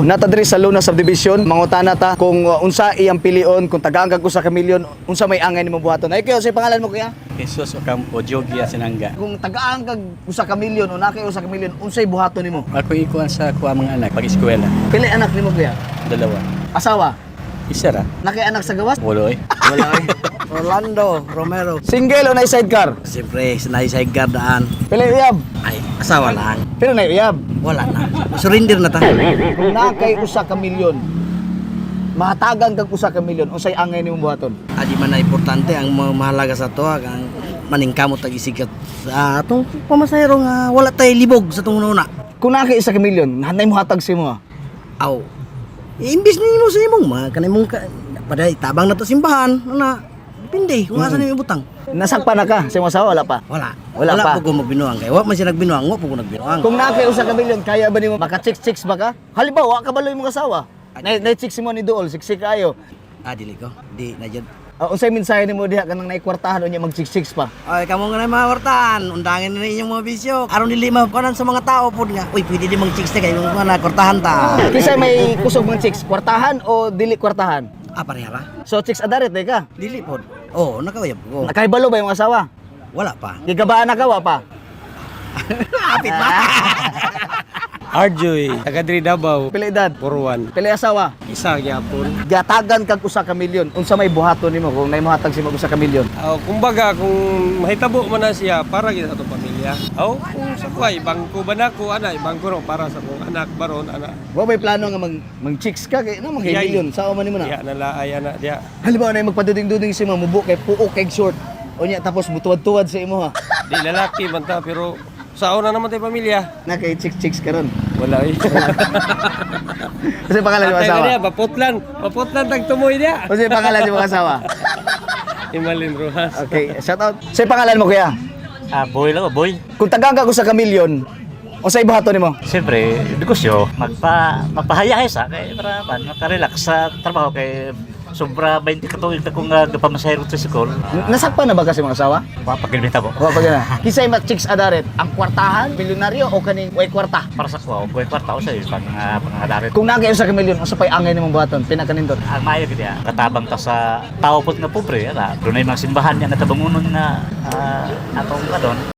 Nata diri sa Luna Subdivision, mangutana ta kung unsa iyang pilion, kung tagaan kag usa ka milyon, unsa may angay nimo buhaton. Ay kayo, say pangalan mo kuya? Jesus Ocampo, Jogia Sinangga. Kung tagaan kag usa ka milyon o nakay usa ka milyon, unsay buhaton nimo? Ako ikuan sa kuha mga anak pag-eskwela. Pili anak nimo kuya? Dalawa. Asawa? Isa ra. Nakay anak sa gawas? Walo eh. Wala ay. Rolando Romero. Single o na sidecar? Siyempre, sinay sa daan. Pili uyab? Ay, asawa lang. Pero na uyab. Wala na. Surrender na ta. Kung nakay usa ka milyon, mahatagan kag usa ka milyon, unsay angay nimo buhaton? Adi man na importante ang mahalaga sa to ang maningkamot tag isikat sa atong pamasahero nga wala tay libog sa tong una. Kung nakay usa ka milyon, hanay mo hatag si mo. Aw. Imbis nimo sa imong ma kanay mong paday tabang na to simbahan na depende kung asa nimo ibutang. Nasakpan na ka sa imong asawa, wala pa? Wala. Wala pa. po ko magbinuang kay wa man siya nagbinuang, wa po ko nagbinuang. Kung nakay usa ka milyon, kaya ba nimo maka-chicks ba ka? Halimbawa, ka baloy mong asawa. Na-chicks mo ni Duol, siksik kayo. Dili ko. Di na jud. Unsay mensahe nimo diha kanang naikwartahan unya mag-chicks pa? Ay, kamo nga na mga wartan, undangin na inyong mga bisyo. Aron dili makuanan sa mga tao pod nga. Uy, pwede di mang chicks kay mga na kortahan ta. Kisay may kusog ng chicks, kwartahan o dili kwartahan? Pareha ra. So chicks adaret day ka. Dili pod. Oh, nakawayab ko. Nakahibalo ba yung asawa? Wala pa. Gigabaan na ka wa pa? Apit ba? Arjoy, taga diri Davao. Pili edad? Puruan. Pili asawa? Isa gyapon. Gatagan kag usa ka milyon. Unsa may buhaton nimo kung nay mohatag si mag usa ka milyon? Kumbaga kung mahitabo man na siya para gid sa atong pamilya. Kung sa kuhay bangko ba nako ana bangko ro para sa kong anak baron ana. Wa may plano nga mag-chicks ka kay na Iyay. milyon. Sao man nimo na? Diya nalaay ana diya. Halimbawa na magpaduding-duding si mo mubo kay puok kay short. Unya tapos mutuwad-tuwad sa imo ha. Di lalaki man ta pero sa una naman tay pamilya. Na kay chicks karon. Wala eh. Kasi pangalan mo Patay asawa? na diya, maputlan tagtumoy diya. Kasi pangalan mo asawa? Imalin Rojas. Okay, shout out. Say pangalan mo kuya. Boy lang, boy. Kung tagang ka ko sa kamilyon, o sa ibahato nimo? Siyempre, negosyo, magpahayahay sa kay para makarelax sa trabaho kay sobra 20 katuig na kung gapamasahero sa school. Nasakpan na ba kasi mga asawa? Papagilbita ko. O pag na. Kisay mat chicks adaret, ang kwartahan, milyonaryo o kaning way kwarta? Para sa kuha, buhay kwarta ko sa'yo, pangadarit. Kung nagay sa kamilyon, o sa pay angay nimong buhaton, pinakanindot. Ang maayo kaya, katabang ta sa tao po nga pobre, doon ay mga simbahan niya, natabangunon nga atong kadon.